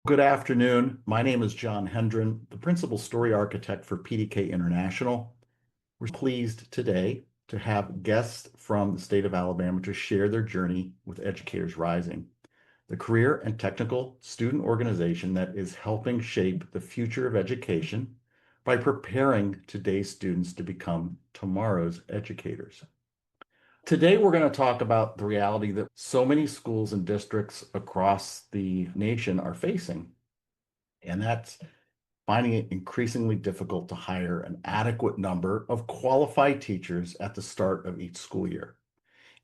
Good afternoon. My name is John Hendren, the principal story architect for PDK International. We're pleased today to have guests from the state of Alabama to share their journey with Educators Rising, the career and technical student organization that is helping shape the future of education by preparing today's students to become tomorrow's educators. Today, we're going to talk about the reality that so many schools and districts across the nation are facing, and that's finding it increasingly difficult to hire an adequate number of qualified teachers at the start of each school year.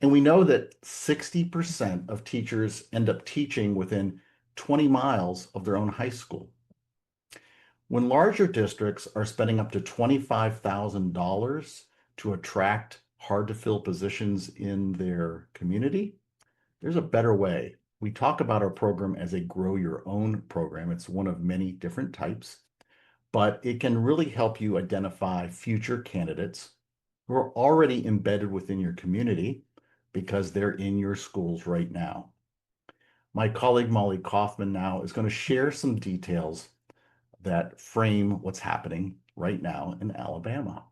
And we know that 60% of teachers end up teaching within 20 miles of their own high school. When larger districts are spending up to $25,000 to attract hard to fill positions in their community, there's a better way. We talk about our program as a grow your own program. It's one of many different types, but it can really help you identify future candidates who are already embedded within your community because they're in your schools right now. My colleague Molly Kaufman now is going to share some details that frame what's happening right now in Alabama.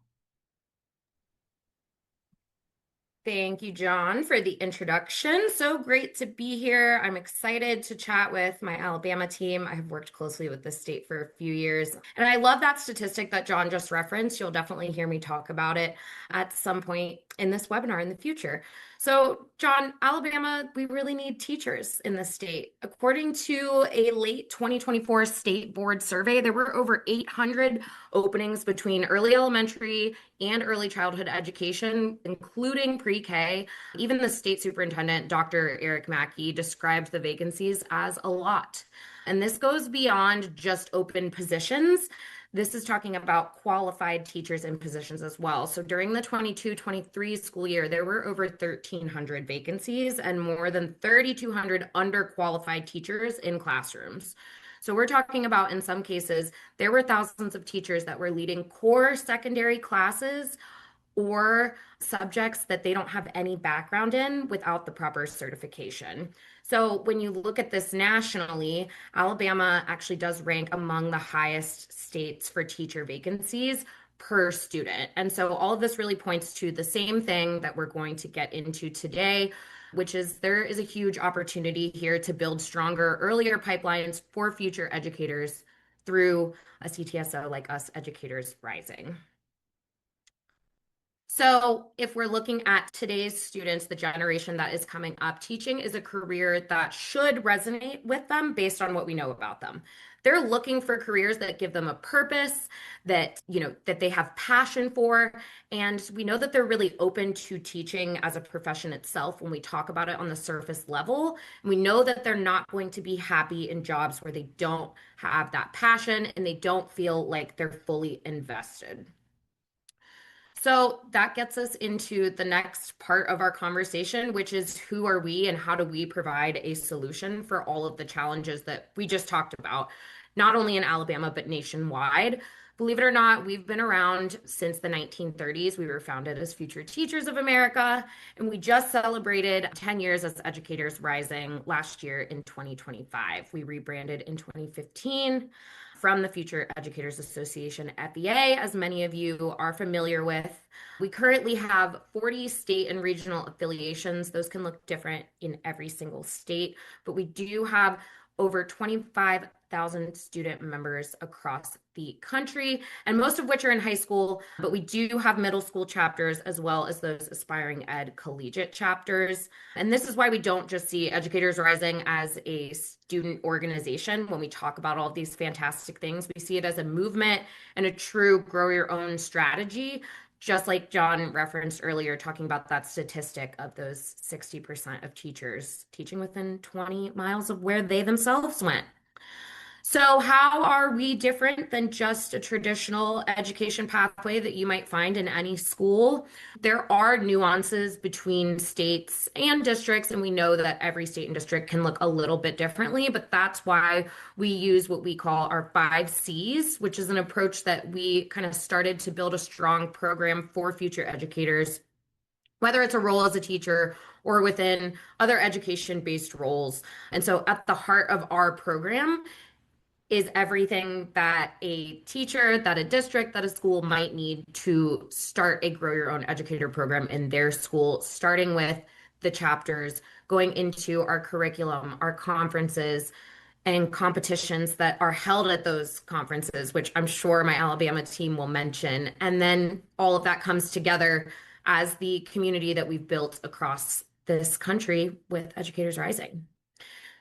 Thank you, John, for the introduction. So great to be here. I'm excited to chat with my Alabama team. I have worked closely with the state for a few years, and I love that statistic that John just referenced. You'll definitely hear me talk about it at some point in this webinar in the future. So, John, Alabama, we really need teachers in the state. According to a late 2024 state board survey, there were over 800 openings between early elementary and early childhood education, including pre-K. Even the state superintendent, Dr. Eric Mackey, described the vacancies as a lot. And this goes beyond just open positions. This is talking about qualified teachers in positions as well. So during the 22-23 school year, there were over 1,300 vacancies and more than 3,200 underqualified teachers in classrooms. So we're talking about, in some cases, there were thousands of teachers that were leading core secondary classes or subjects that they don't have any background in without the proper certification. So when you look at this nationally, Alabama actually does rank among the highest states for teacher vacancies per student. And so all of this really points to the same thing that we're going to get into today, which is there is a huge opportunity here to build stronger, earlier pipelines for future educators through a CTSO like us, Educators Rising. So if we're looking at today's students, the generation that is coming up, teaching is a career that should resonate with them based on what we know about them. They're looking for careers that give them a purpose, that, that they have passion for. And we know that they're really open to teaching as a profession itself when we talk about it on the surface level. And we know that they're not going to be happy in jobs where they don't have that passion and they don't feel like they're fully invested. So that gets us into the next part of our conversation, which is who are we and how do we provide a solution for all of the challenges that we just talked about, not only in Alabama, but nationwide. Believe it or not, we've been around since the 1930s. We were founded as Future Teachers of America, and we just celebrated 10 years as Educators Rising last year in 2025. We rebranded in 2015 from the Future Educators Association, FEA, as many of you are familiar with. We currently have 40 state and regional affiliations. Those can look different in every single state, but we do have over 25,000 student members across the country, and most of which are in high school, but we do have middle school chapters as well as those aspiring ed collegiate chapters. And this is why we don't just see Educators Rising as a student organization. When we talk about all of these fantastic things, we see it as a movement and a true grow your own strategy. Just like John referenced earlier, talking about that statistic of those 60% of teachers teaching within 20 miles of where they themselves went. So how are we different than just a traditional education pathway that you might find in any school? There are nuances between states and districts, and we know that every state and district can look a little bit differently, but that's why we use what we call our 5Cs, which is an approach that we kind of started to build a strong program for future educators, whether it's a role as a teacher or within other education-based roles. And so at the heart of our program is everything that a teacher, that a district, that a school might need to start a Grow Your Own Educator program in their school, starting with the chapters, going into our curriculum, our conferences, and competitions that are held at those conferences, which I'm sure my Alabama team will mention. And then all of that comes together as the community that we've built across this country with Educators Rising.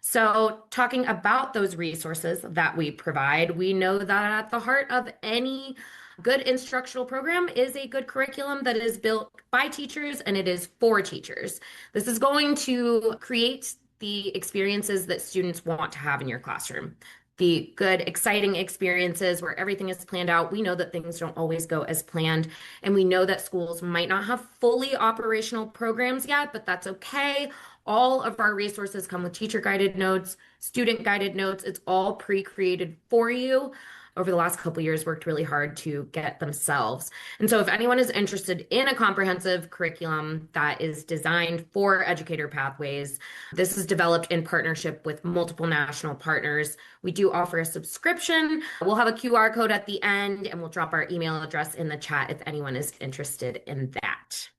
So, talking about those resources that we provide, we know that at the heart of any good instructional program is a good curriculum that is built by teachers and it is for teachers. This is going to create the experiences that students want to have in your classroom. The good, exciting experiences where everything is planned out. We know that things don't always go as planned, and we know that schools might not have fully operational programs yet, but that's okay. All of our resources come with teacher guided notes, student guided notes. It's all pre-created for you. Over the last couple years, worked really hard to get themselves. And so if anyone is interested in a comprehensive curriculum that is designed for educator pathways, this is developed in partnership with multiple national partners. We do offer a subscription. We'll have a QR code at the end, and we'll drop our email address in the chat if anyone is interested in that.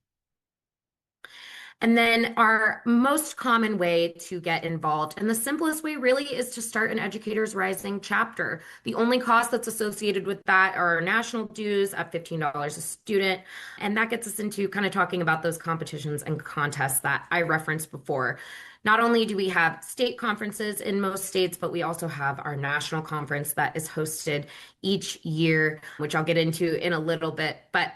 And then our most common way to get involved, and the simplest way really, is to start an Educators Rising chapter. The only cost that's associated with that are our national dues at $15 a student. And that gets us into kind of talking about those competitions and contests that I referenced before. Not only do we have state conferences in most states, but we also have our national conference that is hosted each year, which I'll get into in a little bit. But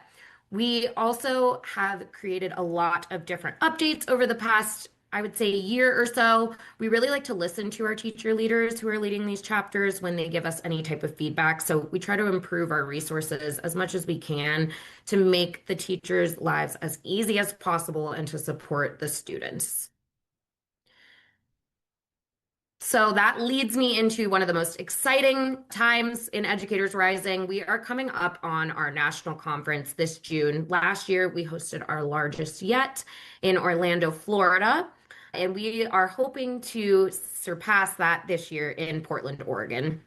we also have created a lot of different updates over the past, I would say, year or so. We really like to listen to our teacher leaders who are leading these chapters when they give us any type of feedback. So we try to improve our resources as much as we can to make the teachers' lives as easy as possible and to support the students. So that leads me into one of the most exciting times in Educators Rising. We are coming up on our national conference this June. Last year, we hosted our largest yet in Orlando, Florida, and we are hoping to surpass that this year in Portland, Oregon.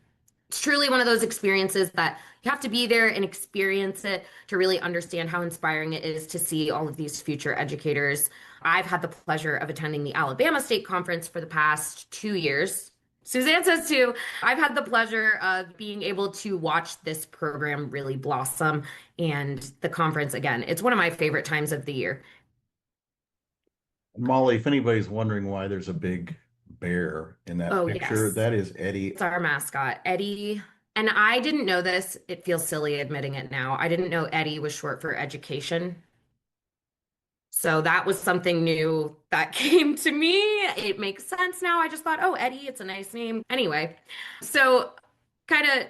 It's truly one of those experiences that you have to be there and experience it to really understand how inspiring it is to see all of these future educators. I've had the pleasure of attending the Alabama State Conference for the past 2 years. Suzanne says too. I've had the pleasure of being able to watch this program really blossom, and the conference, again, it's one of my favorite times of the year. Molly, if anybody's wondering why there's a big bear in that Oh, picture, yes. that is Eddie. It's our mascot, Eddie. And I didn't know this. It feels silly admitting it now. I didn't know Eddie was short for education. So that was something new that came to me. It makes sense now. I just thought, oh, Eddie, it's a nice name. Anyway, so kind of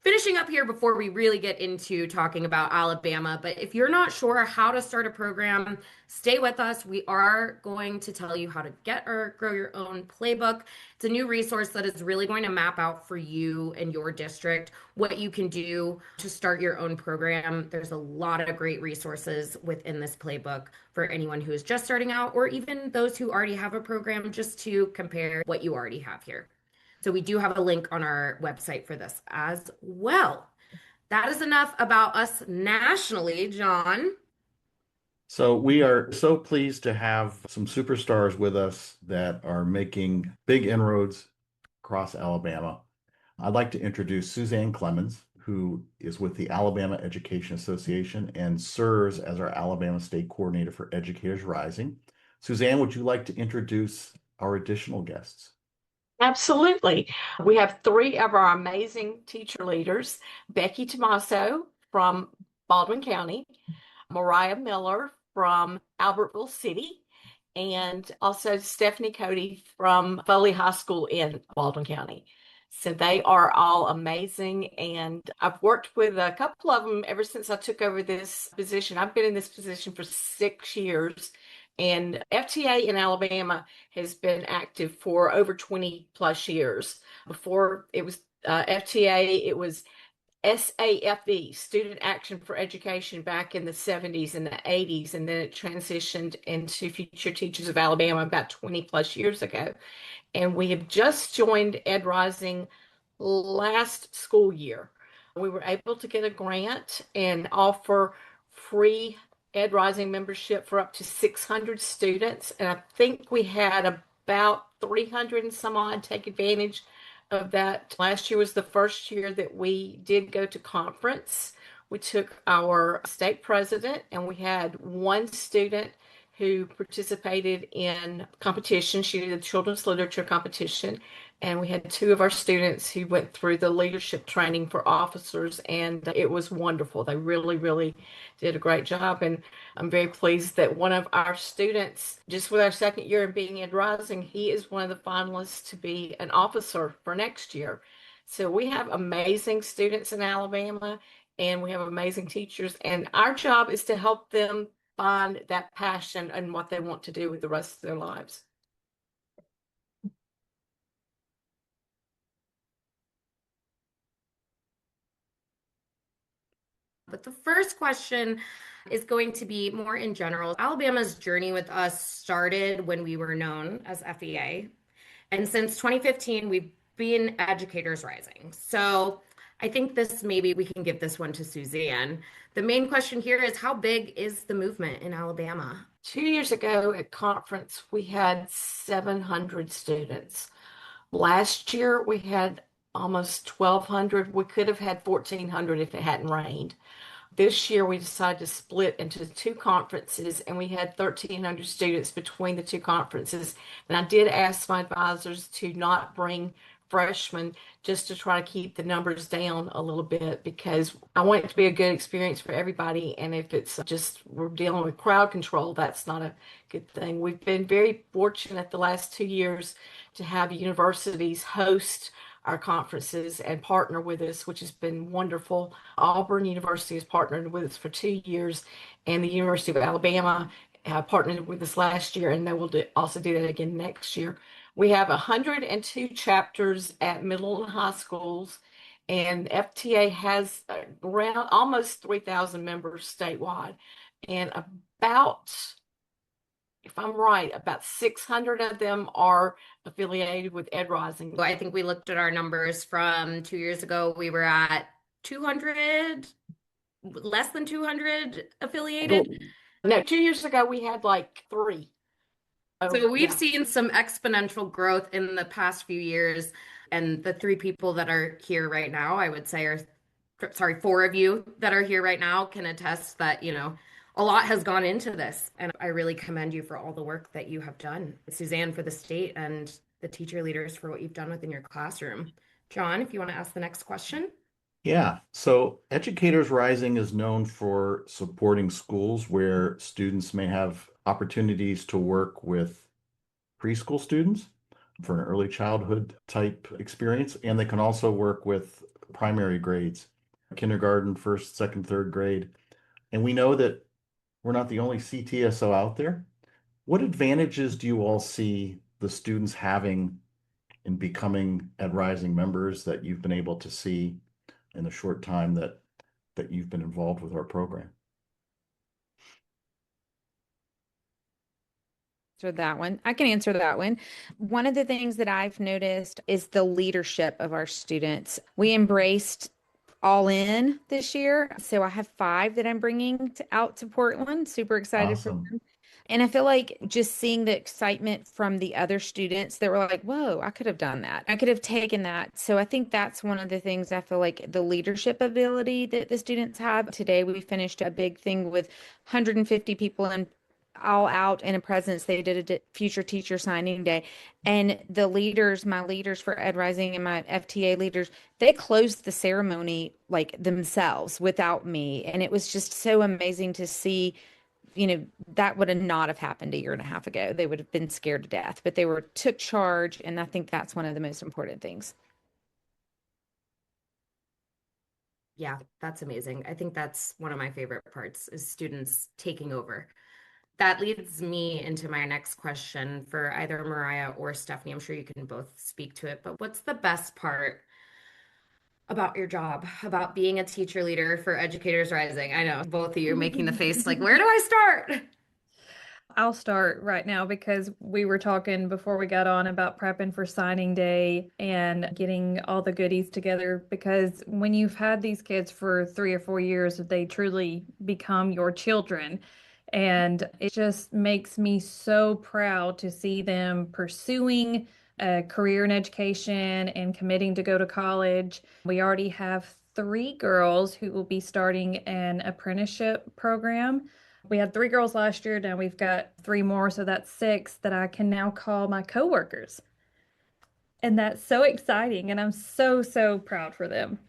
finishing up here before we really get into talking about Alabama, but if you're not sure how to start a program, stay with us. We are going to tell you how to get or grow your own playbook. It's a new resource that is really going to map out for you and your district what you can do to start your own program. There's a lot of great resources within this playbook for anyone who is just starting out or even those who already have a program, just to compare what you already have here. So we do have a link on our website for this as well. That is enough about us nationally, John. So we are so pleased to have some superstars with us that are making big inroads across Alabama. I'd like to introduce Suzanne Clemens, who is with the Alabama Education Association and serves as our Alabama State Coordinator for Educators Rising. Suzanne, would you like to introduce our additional guests? Absolutely. We have three of our amazing teacher leaders: Becky Tomaso from Baldwin County, Mariah Miller from Albertville City, and also Stephanie Cody from Foley High School in Baldwin County. So they are all amazing, and I've worked with a couple of them ever since I took over this position. I've been in this position for 6 years, and FTA in Alabama has been active for over 20 plus years. Before it was FTA, it was SAFE, Student Action for Education, back in the 70s and the 80s, and then it transitioned into Future Teachers of Alabama about 20 plus years ago. And we have just joined Ed Rising last school year. We were able to get a grant and offer free Ed Rising membership for up to 600 students. And I think we had about 300 and some odd take advantage of that. Last year was the first year that we did go to conference. We took our state president, and we had one student who participated in competition. She did a children's literature competition, and we had two of our students who went through the leadership training for officers, and it was wonderful. They really, really did a great job. And I'm very pleased that one of our students, just with our second year in being Ed Rising, he is one of the finalists to be an officer for next year. So we have amazing students in Alabama, and we have amazing teachers, and our job is to help them find that passion and what they want to do with the rest of their lives. But the first question is going to be more in general. Alabama's journey with us started when we were known as FEA. And since 2015, we've been Educators Rising. So I think this maybe we can give this one to Suzanne. The main question here is, how big is the movement in Alabama? 2 years ago at conference, we had 700 students. Last year, we had almost 1,200. We could have had 1,400 if it hadn't rained. This year, we decided to split into two conferences, and we had 1,300 students between the two conferences. And I did ask my advisors to not bring freshmen, just to try to keep the numbers down a little bit, because I want it to be a good experience for everybody. And if it's just we're dealing with crowd control, that's not a good thing. We've been very fortunate the last 2 years to have universities host our conferences and partner with us, which has been wonderful. Auburn University has partnered with us for 2 years, and the University of Alabama partnered with us last year, and they will also do that again next year. We have 102 chapters at middle and high schools, and FTA has around almost 3,000 members statewide, and about, if I'm right, about 600 of them are affiliated with Ed Rising. I think we looked at our numbers from 2 years ago. We were at 200, less than 200 affiliated. No, 2 years ago we had like three. So we've Yeah. seen some exponential growth in the past few years. And the three people that are here right now, I would say, are, sorry, four of you that are here right now can attest that, a lot has gone into this. And I really commend you for all the work that you have done. Suzanne, for the state, and the teacher leaders for what you've done within your classroom. John, if you want to ask the next question. Yeah, so Educators Rising is known for supporting schools where students may have opportunities to work with preschool students for an early childhood type experience, and they can also work with primary grades, kindergarten, first, second, third grade. And we know that we're not the only CTSO out there. What advantages do you all see the students having in becoming Ed Rising members that you've been able to see in the short time that you've been involved with our program? Answer that one. I can answer that one. One of the things that I've noticed is the leadership of our students. We embraced all in this year. So I have five that I'm bringing out to Portland. Super excited for Awesome. them. And I feel like just seeing the excitement from the other students that were like, whoa, I could have done that. I could have taken that. So I think that's one of the things I feel like the leadership ability that the students have. Today, we finished a big thing with 150 people in all out in a presence. They did a future teacher signing day. And the leaders, my leaders for Ed Rising and my FTA leaders, they closed the ceremony like themselves without me. And it was just so amazing to see, that would have not have happened a year and a half ago. They would have been scared to death, but they took charge. And I think that's one of the most important things. Yeah, that's amazing. I think that's one of my favorite parts is students taking over. That leads me into my next question for either Mariah or Stephanie. I'm sure you can both speak to it, but what's the best part about your job, about being a teacher leader for Educators Rising? I know both of you are making the face like, where do I start? I'll start right now because we were talking before we got on about prepping for signing day and getting all the goodies together. Because when you've had these kids for 3 or 4 years, they truly become your children. And it just makes me so proud to see them pursuing a career in education and committing to go to college. We already have 3 girls who will be starting an apprenticeship program. We had 3 girls last year. Now we've got 3 more, so that's 6 that I can now call my coworkers. And that's so exciting, and I'm so, so proud for them.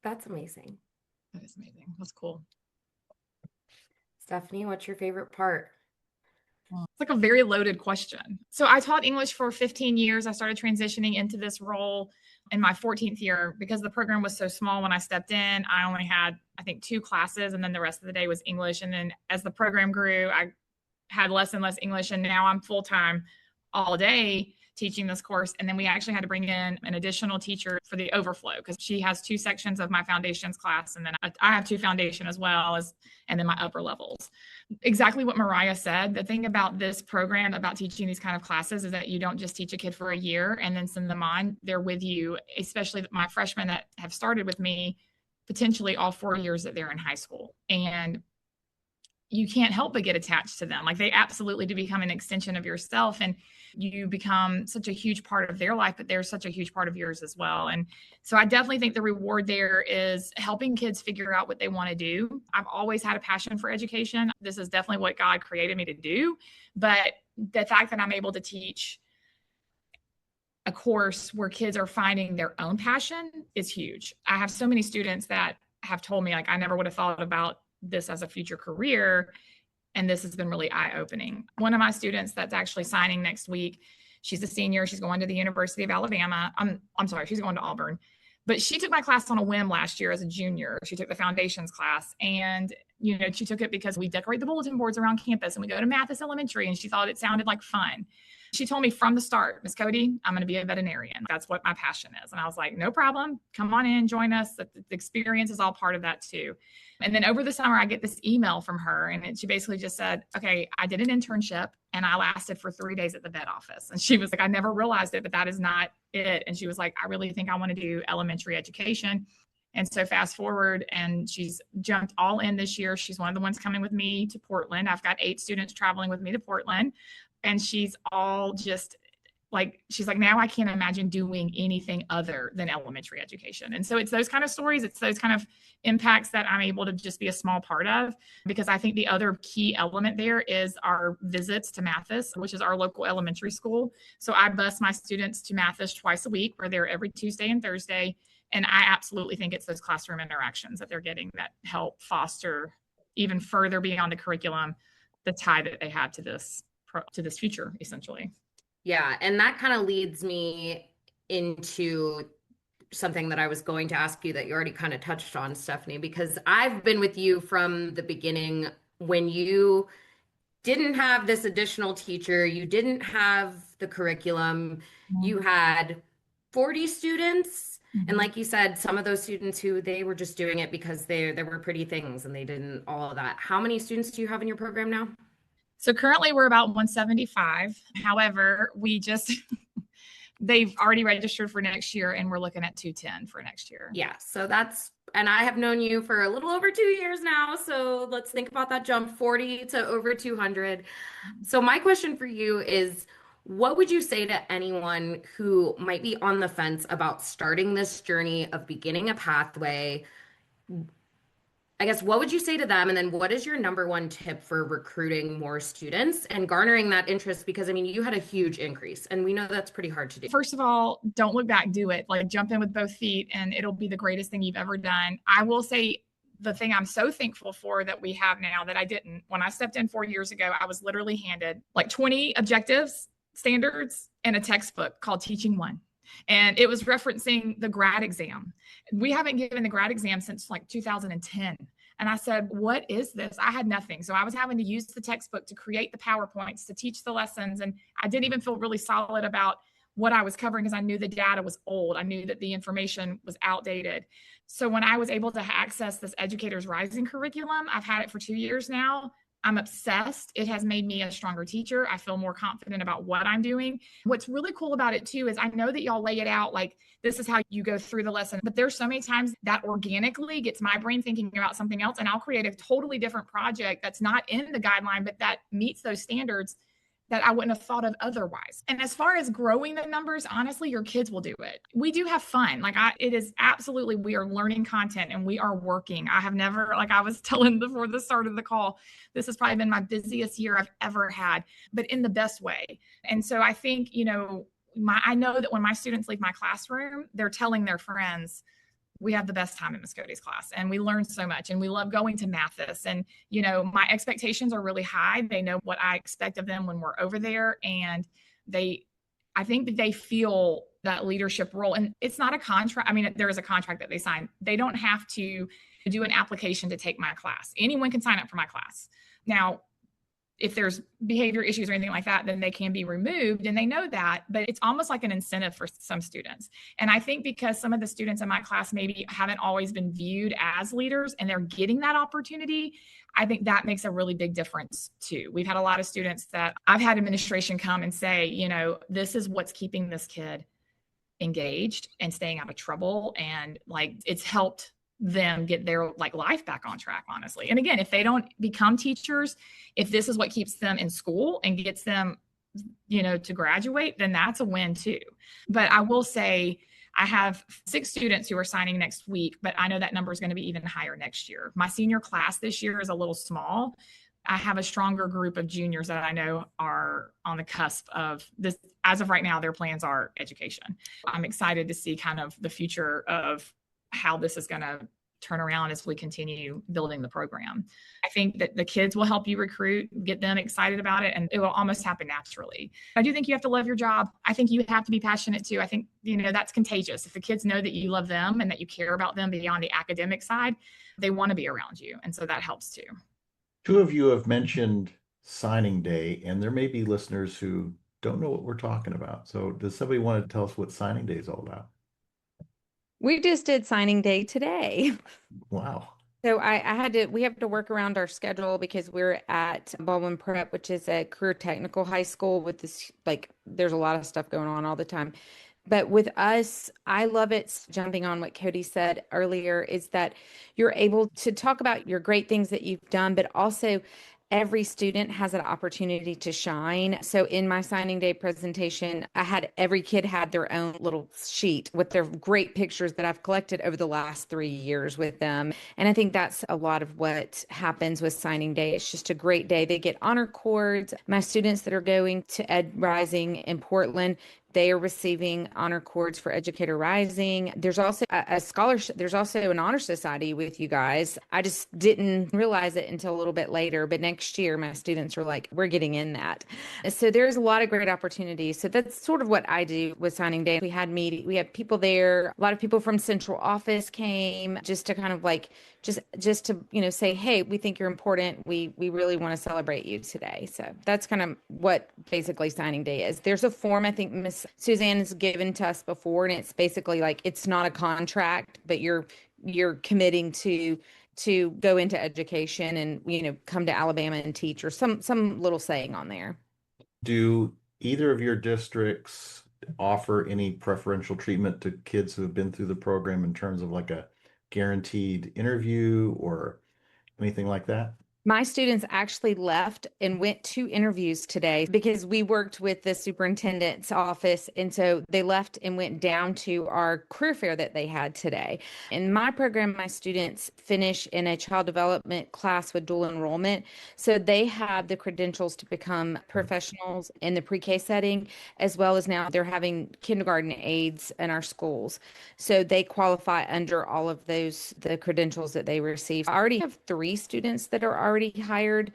That's amazing. That is amazing. That's cool. Stephanie, what's your favorite part? It's like a very loaded question. So I taught English for 15 years. I started transitioning into this role in my 14th year because the program was so small when I stepped in. I only had, I think, 2 classes, and then the rest of the day was English. And then as the program grew, I had less and less English, and now I'm full-time all day teaching this course. And then we actually had to bring in an additional teacher for the overflow because she has 2 sections of my foundations class, and then I have 2 foundation as well as, and then my upper levels. Exactly what Mariah said. The thing about this program, about teaching these kind of classes, is that you don't just teach a kid for a year and then send them on. They're with you, especially my freshmen that have started with me, potentially all 4 years that they're in high school. And you can't help but get attached to them. Like, they absolutely do become an extension of yourself, and you become such a huge part of their life, but they're such a huge part of yours as well. And so I definitely think the reward there is helping kids figure out what they want to do. I've always had a passion for education. This is definitely what God created me to do. But the fact that I'm able to teach a course where kids are finding their own passion is huge. I have so many students that have told me, like, I never would have thought about this as a future career. And this has been really eye-opening. One of my students that's actually signing next week, she's a senior. She's going to the University of Alabama. I'm sorry, she's going to Auburn. But she took my class on a whim last year as a junior. She took the foundations class, and she took it because we decorate the bulletin boards around campus and we go to Mathis Elementary, and she thought it sounded like fun. She told me from the start, Miss Cody, I'm going to be a veterinarian. That's what my passion is. And I was like, no problem. Come on in, join us. The experience is all part of that too. And then over the summer, I get this email from her, and she basically just said, okay, I did an internship and I lasted for 3 days at the vet office. And she was like, I never realized it, but that is not it. And she was like, I really think I want to do elementary education. And so fast forward, and she's jumped all in this year. She's one of the ones coming with me to Portland. I've got 8 students traveling with me to Portland, and she's all just like, she's like, now I can't imagine doing anything other than elementary education. And so it's those kind of stories, it's those kind of impacts that I'm able to just be a small part of, because I think the other key element there is our visits to Mathis, which is our local elementary school. So I bus my students to Mathis twice a week. We're there every Tuesday and Thursday. And I absolutely think it's those classroom interactions that they're getting that help foster even further beyond the curriculum, the tie that they have to this future, essentially. Yeah, and that kind of leads me into something that I was going to ask you that you already kind of touched on, Stephanie, because I've been with you from the beginning when you didn't have this additional teacher, you didn't have the curriculum, you had 40 students. And like you said, some of those students who they were just doing it because there were pretty things and they didn't all of that. How many students do you have in your program now? So currently we're about 175. However, they've already registered for next year, and we're looking at 210 for next year. Yeah. So and I have known you for a little over 2 years now. So let's think about that jump, 40 to over 200. So my question for you is, what would you say to anyone who might be on the fence about starting this journey of beginning a pathway? I guess, what would you say to them? And then what is your #1 tip for recruiting more students and garnering that interest? Because I mean, you had a huge increase, and we know that's pretty hard to do. First of all, don't look back, do it. Like, jump in with both feet, and it'll be the greatest thing you've ever done. I will say the thing I'm so thankful for that we have now that I didn't. When I stepped in 4 years ago, I was literally handed like 20 objectives, standards, and a textbook called Teaching One. And it was referencing the grad exam. We haven't given the grad exam since like 2010. And I said, what is this? I had nothing. So I was having to use the textbook to create the PowerPoints, to teach the lessons. And I didn't even feel really solid about what I was covering because I knew the data was old. I knew that the information was outdated. So when I was able to access this Educators Rising curriculum, I've had it for 2 years now. I'm obsessed. It has made me a stronger teacher. I feel more confident about what I'm doing. What's really cool about it too is I know that y'all lay it out like this is how you go through the lesson, but there's so many times that organically gets my brain thinking about something else, and I'll create a totally different project that's not in the guideline, but that meets those standards that I wouldn't have thought of otherwise. And as far as growing the numbers, honestly, your kids will do it. We do have fun. It is absolutely, we are learning content and we are working. I have never, like I was telling before the start of the call, this has probably been my busiest year I've ever had, but in the best way. And so I think, I know that when my students leave my classroom, they're telling their friends, we have the best time in Miss Cody's class and we learn so much and we love going to Mathis. And, my expectations are really high. They know what I expect of them when we're over there. And I think that they feel that leadership role. And it's not a contract. I mean, there is a contract that they sign. They don't have to do an application to take my class. Anyone can sign up for my class. Now, if there's behavior issues or anything like that, then they can be removed, and they know that, but it's almost like an incentive for some students. And I think because some of the students in my class maybe haven't always been viewed as leaders and they're getting that opportunity, I think that makes a really big difference too. We've had a lot of students that I've had administration come and say, this is what's keeping this kid engaged and staying out of trouble. And it's helped them get their life back on track, honestly. And again, if they don't become teachers, if this is what keeps them in school and gets them, to graduate, then that's a win too. But I will say I have 6 students who are signing next week, but I know that number is going to be even higher next year. My senior class this year is a little small. I have a stronger group of juniors that I know are on the cusp of this. As of right now, their plans are education. I'm excited to see kind of the future of how this is going to turn around as we continue building the program. I think that the kids will help you recruit, get them excited about it, and it will almost happen naturally. I do think you have to love your job. I think you have to be passionate too. I think, that's contagious. If the kids know that you love them and that you care about them beyond the academic side, they want to be around you. And so that helps too. 2 of you have mentioned signing day, and there may be listeners who don't know what we're talking about. So does somebody want to tell us what signing day is all about? We just did signing day today. Wow. So we have to work around our schedule because we're at Baldwin Prep, which is a career technical high school with this, there's a lot of stuff going on all the time. But with us, I love it. Jumping on what Cody said earlier is that you're able to talk about your great things that you've done, but also every student has an opportunity to shine. So in my signing day presentation, every kid had their own little sheet with their great pictures that I've collected over the last 3 years with them. And I think that's a lot of what happens with signing day. It's just a great day. They get honor cords. My students that are going to Ed Rising in Portland, they are receiving honor cords for Educator Rising. There's also a scholarship. There's also an honor society with you guys. I just didn't realize it until a little bit later. But next year, my students were like, we're getting in that. So there's a lot of great opportunities. So that's sort of what I do with signing day. We had people there. A lot of people from central office came just to kind of just to say, hey, we think you're important. We really want to celebrate you today. So that's kind of what basically signing day is. There's a form I think Miss Suzanne has given to us before, and it's basically it's not a contract, but you're committing to go into education and come to Alabama and teach, or some little saying on there. Do either of your districts offer any preferential treatment to kids who have been through the program in terms of a guaranteed interview or anything like that? My students actually left and went to interviews today because we worked with the superintendent's office. And so they left and went down to our career fair that they had today. In my program, my students finish in a child development class with dual enrollment. So they have the credentials to become professionals in the pre-K setting, as well as now they're having kindergarten aides in our schools. So they qualify under all of the credentials that they receive. I already have 3 students that are already hired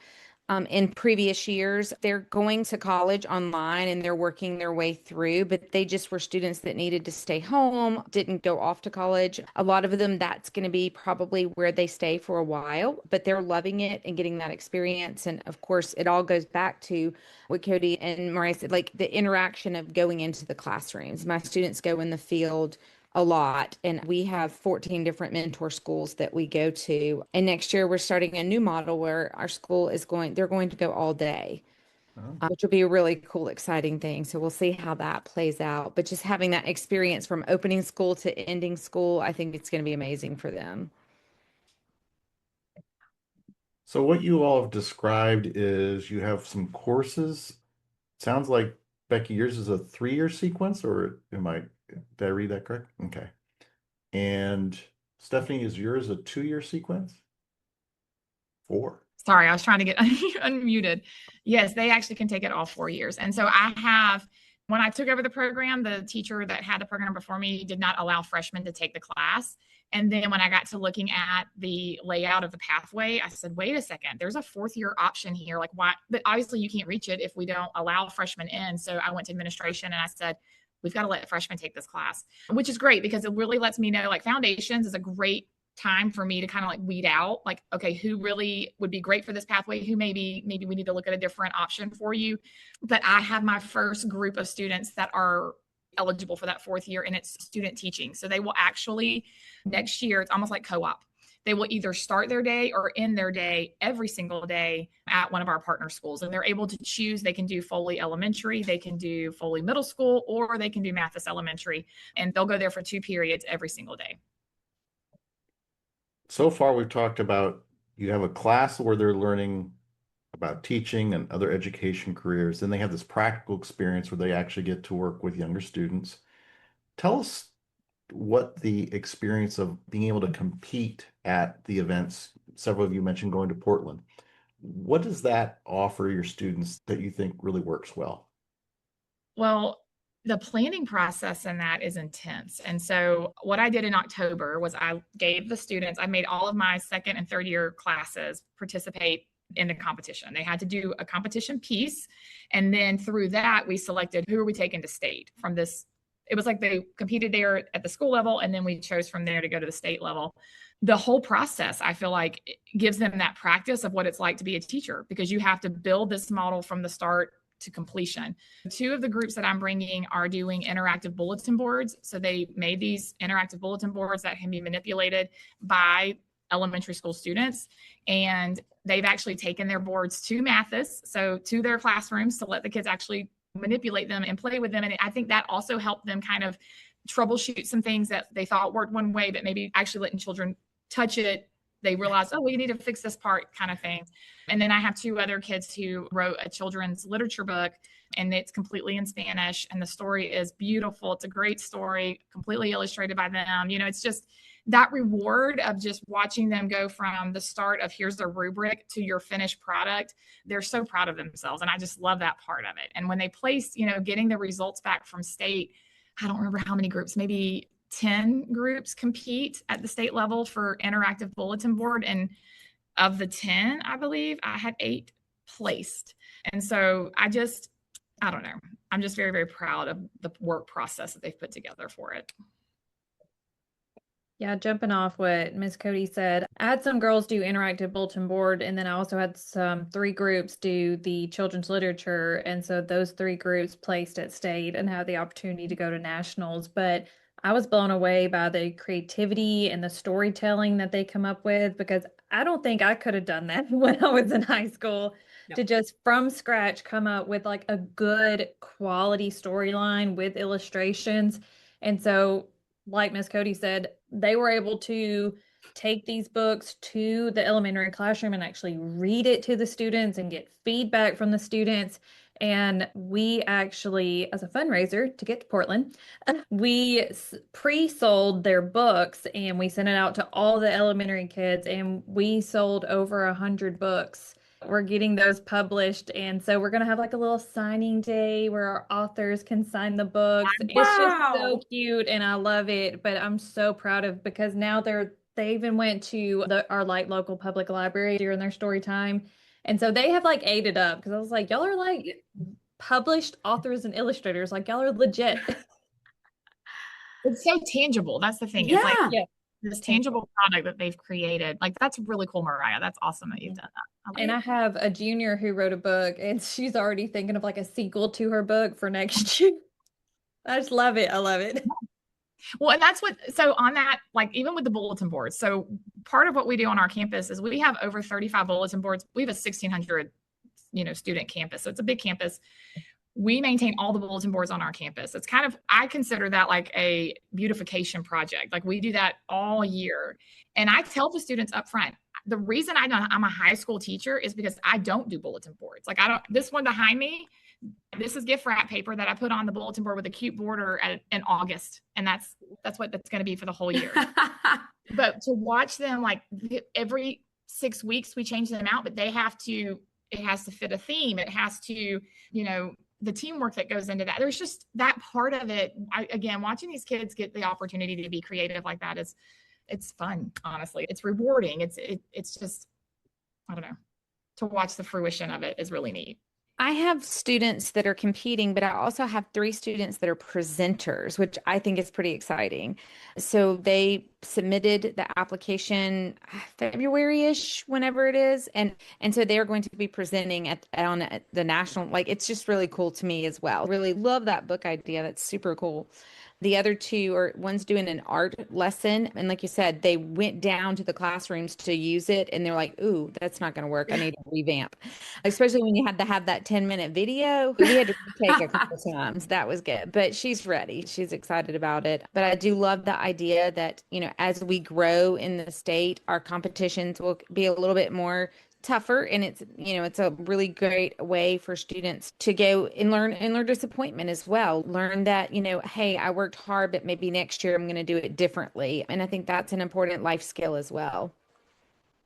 in previous years. They're going to college online and they're working their way through, but they just were students that needed to stay home, didn't go off to college. A lot of them, that's going to be probably where they stay for a while, but they're loving it and getting that experience. And of course, it all goes back to what Cody and Mariah said, the interaction of going into the classrooms. My students go in the field a lot. And we have 14 different mentor schools that we go to. And next year we're starting a new model where our school is they're going to go all day, Oh. which will be a really cool, exciting thing. So we'll see how that plays out. But just having that experience from opening school to ending school, I think it's going to be amazing for them. So what you all have described is you have some courses. Sounds like, Becky, yours is a 3-year sequence, or did I read that correct? Okay. And Stephanie, is yours a 2-year sequence? 4. Sorry, I was trying to get unmuted. Yes, they actually can take it all 4 years. And so when I took over the program, the teacher that had the program before me did not allow freshmen to take the class. And then when I got to looking at the layout of the pathway, I said, wait a second, there's a 4th-year option here. Like, why? But obviously you can't reach it if we don't allow freshmen in. So I went to administration and I said, we've got to let freshmen take this class, which is great because it really lets me know, like, foundations is a great time for me to kind of like weed out, like, okay, who really would be great for this pathway, who maybe we need to look at a different option for you. But I have my first group of students that are eligible for that 4th year, and it's student teaching. So they will actually, next year, it's almost like co-op. They will either start their day or end their day every single day at one of our partner schools. And they're able to choose. They can do Foley Elementary, they can do Foley Middle School, or they can do Mathis Elementary. And they'll go there for 2 periods every single day. So far, we've talked about you have a class where they're learning about teaching and other education careers. Then they have this practical experience where they actually get to work with younger students. Tell us what the experience of being able to compete at the events, several of you mentioned going to Portland. What does that offer your students that you think really works well? Well, the planning process in that is intense. And so what I did in October was I made all of my 2nd and 3rd year classes participate in the competition. They had to do a competition piece. And then through that, we selected who are we taking to state from this. It was like they competed there at the school level, and then we chose from there to go to the state level. The whole process, I feel like, gives them that practice of what it's like to be a teacher, because you have to build this model from the start to completion. 2 of the groups that I'm bringing are doing interactive bulletin boards. So they made these interactive bulletin boards that can be manipulated by elementary school students. And they've actually taken their boards to Mathis, so to their classrooms, to let the kids actually manipulate them and play with them. And I think that also helped them kind of troubleshoot some things that they thought worked one way, but maybe actually letting children touch it, they realized, oh, we need to fix this part, kind of thing. And then I have 2 other kids who wrote a children's literature book, and it's completely in Spanish. And the story is beautiful. It's a great story, completely illustrated by them. You know, it's just that reward of just watching them go from the start of here's the rubric to your finished product. They're so proud of themselves. And I just love that part of it. And when they place, you know, getting the results back from state, I don't remember how many groups, maybe 10 groups compete at the state level for interactive bulletin board. And of the 10, I believe I had 8 placed. And so I don't know. I'm just very, very proud of the work process that they've put together for it. Yeah, jumping off what Miss Cody said, I had some girls do interactive bulletin board, and then I also had 3 groups do the children's literature. And so those 3 groups placed at state and had the opportunity to go to nationals. But I was blown away by the creativity and the storytelling that they come up with, because I don't think I could have done that when I was in high school. No. To just from scratch come up with like a good quality storyline with illustrations. And so, like Miss Cody said, they were able to take these books to the elementary classroom and actually read it to the students and get feedback from the students. And we actually, as a fundraiser to get to Portland, we pre-sold their books and we sent it out to all the elementary kids, and we sold over 100 books. We're getting those published. And so we're going to have like a little signing day where our authors can sign the books. Wow. It's just so cute and I love it. But I'm so proud of, because now they even went to our like local public library during their story time. And so they have like ate it up, because I was like, y'all are like published authors and illustrators, like y'all are legit. It's so tangible. That's the thing. Yeah. It's like Yeah. this tangible product that they've created. Like, that's really cool, Mariah. That's awesome that you've done that. And I have a junior who wrote a book, and she's already thinking of like a sequel to her book for next year. I just love it. I love it. Well, and that's what, so on that, like even with the bulletin boards, so part of what we do on our campus is we have over 35 bulletin boards. We have a 1,600, student campus. So it's a big campus. We maintain all the bulletin boards on our campus. It's kind of, I consider that like a beautification project. Like we do that all year. And I tell the students up front, the reason I'm a high school teacher is because I don't do bulletin boards. Like this one behind me, this is gift wrap paper that I put on the bulletin board with a cute border in August. And that's what that's going to be for the whole year. But to watch them, like every 6 weeks, we change them out, but it has to fit a theme. It has to, the teamwork that goes into that. There's just that part of it. Again, watching these kids get the opportunity to be creative like that it's fun. Honestly, it's rewarding. It's just, I don't know, to watch the fruition of it is really neat. I have students that are competing, but I also have 3 students that are presenters, which I think is pretty exciting. So they submitted the application February-ish, whenever it is. And so they're going to be presenting on the national, like, it's just really cool to me as well. Really love that book idea. That's super cool. The other 2 one's doing an art lesson. And like you said, they went down to the classrooms to use it. And they're like, ooh, that's not going to work. I need to revamp. Especially when you had to have that 10-minute video. We had to retake a couple times. That was good. But she's ready. She's excited about it. But I do love the idea that, as we grow in the state, our competitions will be a little bit more tougher, and it's a really great way for students to go and learn disappointment as well. Learn that, hey, I worked hard, but maybe next year I'm going to do it differently. And I think that's an important life skill as well.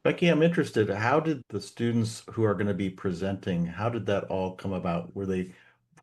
Becky, I'm interested. How did the students who are going to be presenting, how did that all come about? Were they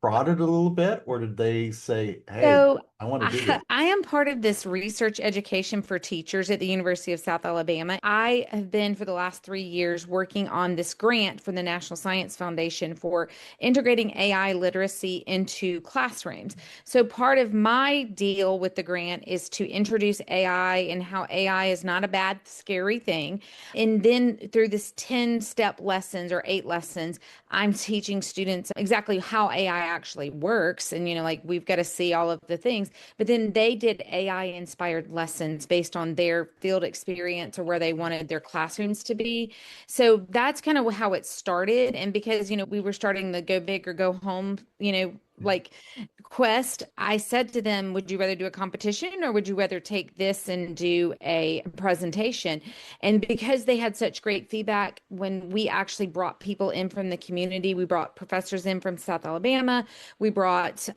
prodded a little bit, or did they say, hey, So I want to do this? I am part of this research education for teachers at the University of South Alabama. I have been for the last 3 years working on this grant for the National Science Foundation for integrating AI literacy into classrooms. So part of my deal with the grant is to introduce AI and how AI is not a bad, scary thing. And then through this 10-step lessons or 8 lessons, I'm teaching students exactly how AI actually works. And, like we've got to see all of the things, but then they did AI inspired lessons based on their field experience or where they wanted their classrooms to be. So that's kind of how it started. And because, we were starting the go big or go home, like quest, I said to them, would you rather do a competition or would you rather take this and do a presentation? And because they had such great feedback, when we actually brought people in from the community, we brought professors in from South Alabama, we brought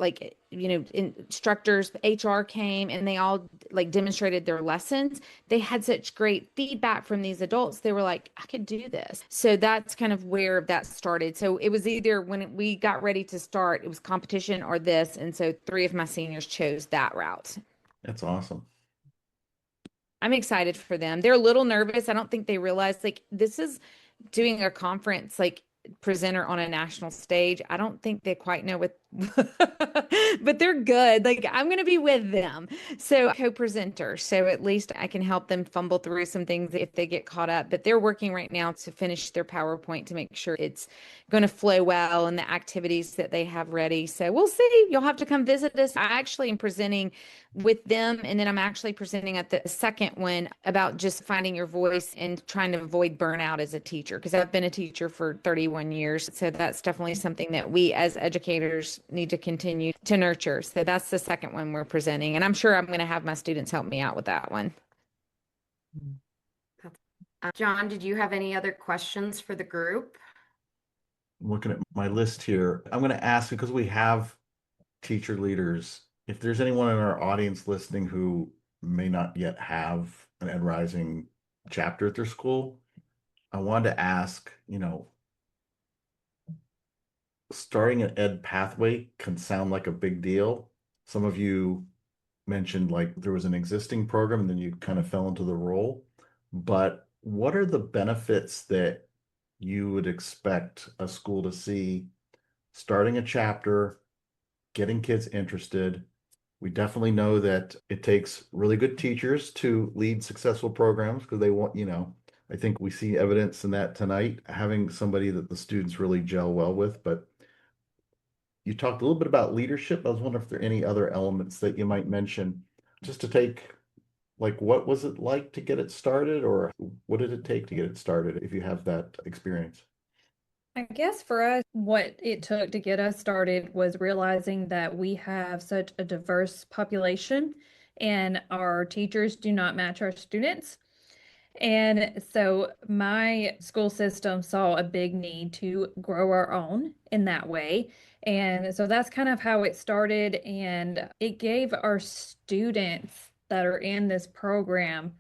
instructors, HR came, and they all like demonstrated their lessons. They had such great feedback from these adults. They were like, I could do this. So that's kind of where that started. So it was either when we got ready to start, it was competition or this. And so 3 of my seniors chose that route. That's awesome. I'm excited for them. They're a little nervous. I don't think they realize like this is doing a conference, like presenter on a national stage. I don't think they quite know what, but they're good. Like I'm going to be with them. So co-presenter. So at least I can help them fumble through some things if they get caught up, but they're working right now to finish their PowerPoint to make sure it's going to flow well and the activities that they have ready. So we'll see. You'll have to come visit us. I actually am presenting with them. And then I'm actually presenting at the second one about just finding your voice and trying to avoid burnout as a teacher, because I've been a teacher for 31 years. So that's definitely something that we as educators need to continue to nurture. So that's the second one we're presenting. And I'm sure I'm going to have my students help me out with that one. John, did you have any other questions for the group? I'm looking at my list here. I'm going to ask, because we have teacher leaders, if there's anyone in our audience listening who may not yet have an Ed Rising chapter at their school, I wanted to ask, starting an Ed pathway can sound like a big deal. Some of you mentioned like there was an existing program and then you kind of fell into the role. But what are the benefits that you would expect a school to see starting a chapter, getting kids interested? We definitely know that it takes really good teachers to lead successful programs because they want, I think we see evidence in that tonight, having somebody that the students really gel well with. But you talked a little bit about leadership. I was wondering if there are any other elements that you might mention just to take, like, what was it like to get it started, or what did it take to get it started if you have that experience? I guess for us, what it took to get us started was realizing that we have such a diverse population and our teachers do not match our students. And so my school system saw a big need to grow our own in that way. And so that's kind of how it started. And it gave our students that are in this program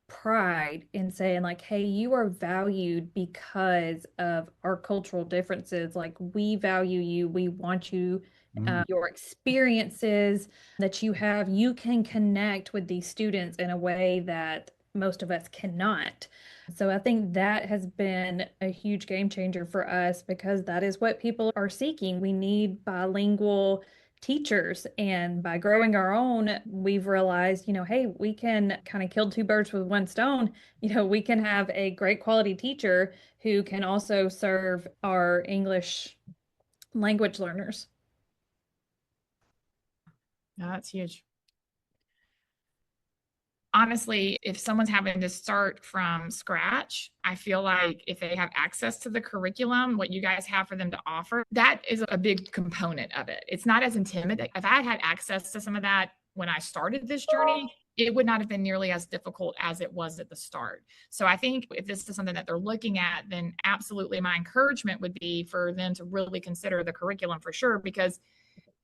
pride in saying like, hey, you are valued because of our cultural differences. Like we value you, we want you, Mm. your experiences that you have, you can connect with these students in a way that most of us cannot. So I think that has been a huge game changer for us because that is what people are seeking. We need bilingual teachers. And by growing our own, we've realized, hey, we can kind of kill two birds with one stone. We can have a great quality teacher who can also serve our English language learners. No, that's huge. Honestly, if someone's having to start from scratch, I feel like if they have access to the curriculum, what you guys have for them to offer, that is a big component of it. It's not as intimidating. If I had access to some of that when I started this journey, it would not have been nearly as difficult as it was at the start. So I think if this is something that they're looking at, then absolutely my encouragement would be for them to really consider the curriculum for sure, because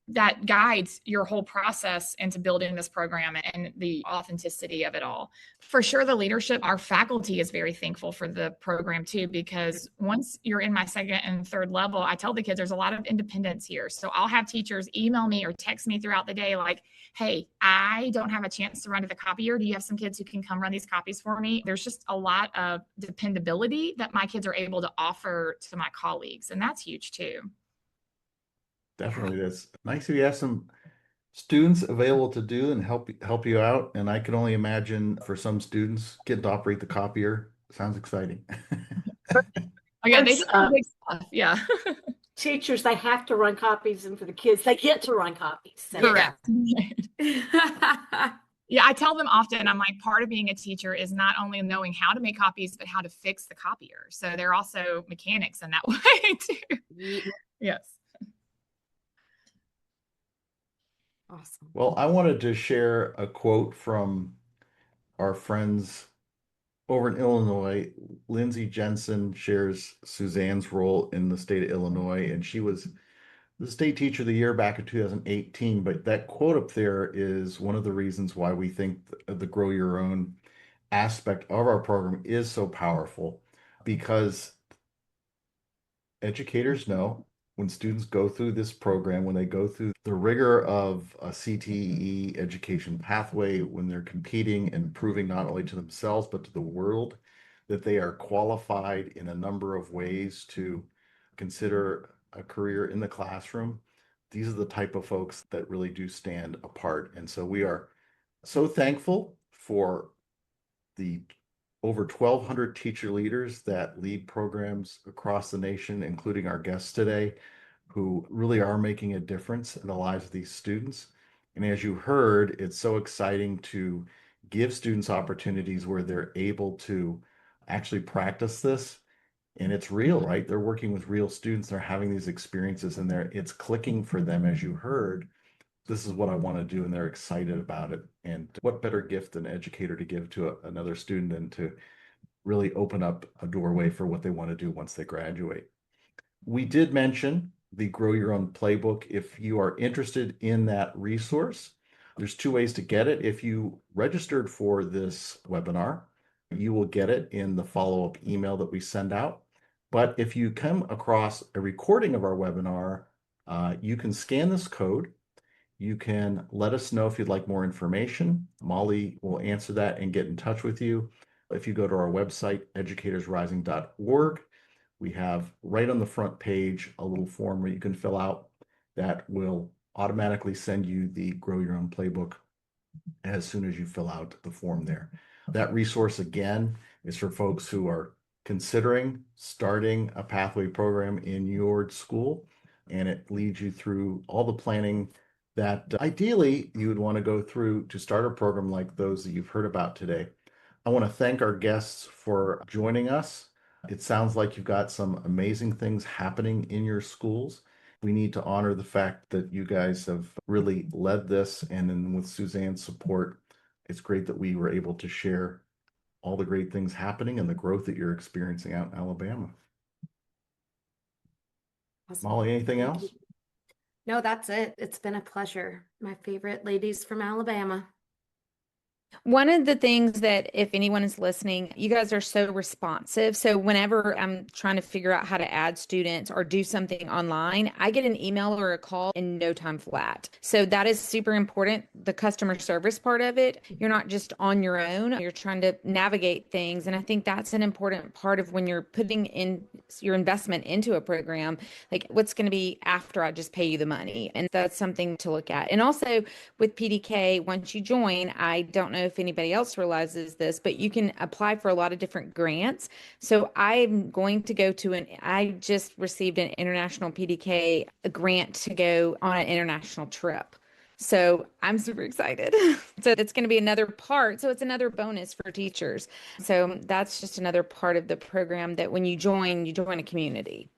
that guides your whole process into building this program and the authenticity of it all. For sure, the leadership, our faculty is very thankful for the program too, because once you're in my second and third level, I tell the kids there's a lot of independence here. So I'll have teachers email me or text me throughout the day like, hey, I don't have a chance to run to the copier. Do you have some kids who can come run these copies for me? There's just a lot of dependability that my kids are able to offer to my colleagues. And that's huge too. Definitely, that's nice if you have some students available to do and help you out. And I can only imagine for some students getting to operate the copier sounds exciting. Oh yeah, they Once, do some big stuff. Yeah. teachers, they have to run copies, and for the kids, they get to run copies. So Correct. Yeah, I tell them often, I'm like, part of being a teacher is not only knowing how to make copies, but how to fix the copier. So they're also mechanics in that way too. Yes. Awesome. Well, I wanted to share a quote from our friends over in Illinois. Lindsay Jensen shares Suzanne's role in the state of Illinois, and she was the state teacher of the year back in 2018. But that quote up there is one of the reasons why we think the Grow Your Own aspect of our program is so powerful, because educators know when students go through this program, when they go through the rigor of a CTE education pathway, when they're competing and proving not only to themselves, but to the world that they are qualified in a number of ways to consider a career in the classroom. These are the type of folks that really do stand apart. And so we are so thankful for the over 1,200 teacher leaders that lead programs across the nation, including our guests today, who really are making a difference in the lives of these students. And as you heard, it's so exciting to give students opportunities where they're able to actually practice this. And it's real, right? They're working with real students, they're having these experiences, and it's clicking for them, as you heard. This is what I want to do, and they're excited about it. And what better gift an educator to give to another student than to really open up a doorway for what they want to do once they graduate. We did mention the Grow Your Own Playbook. If you are interested in that resource, there's two ways to get it. If you registered for this webinar, you will get it in the follow-up email that we send out. But if you come across a recording of our webinar, you can scan this code. You can let us know if you'd like more information. Molly will answer that and get in touch with you. If you go to our website, educatorsrising.org, we have right on the front page a little form where you can fill out that will automatically send you the Grow Your Own Playbook as soon as you fill out the form there. That resource, again, is for folks who are considering starting a pathway program in your school, and it leads you through all the planning that ideally you would want to go through to start a program like those that you've heard about today. I want to thank our guests for joining us. It sounds like you've got some amazing things happening in your schools. We need to honor the fact that you guys have really led this, and then with Suzanne's support, it's great that we were able to share all the great things happening and the growth that you're experiencing out in Alabama. Awesome. Molly, anything Thank else? you. No, that's it. It's been a pleasure. My favorite ladies from Alabama. One of the things that, if anyone is listening, you guys are so responsive. So whenever I'm trying to figure out how to add students or do something online, I get an email or a call in no time flat. So that is super important. The customer service part of it, you're not just on your own, you're trying to navigate things. And I think that's an important part of when you're putting in your investment into a program, like what's going to be after I just pay you the money. And that's something to look at. And also with PDK, once you join, I don't know if anybody else realizes this, but you can apply for a lot of different grants. So I'm going to go to I just received an international PDK grant to go on an international trip. So I'm super excited. So it's going to be another part. So it's another bonus for teachers. So that's just another part of the program that when you join a community.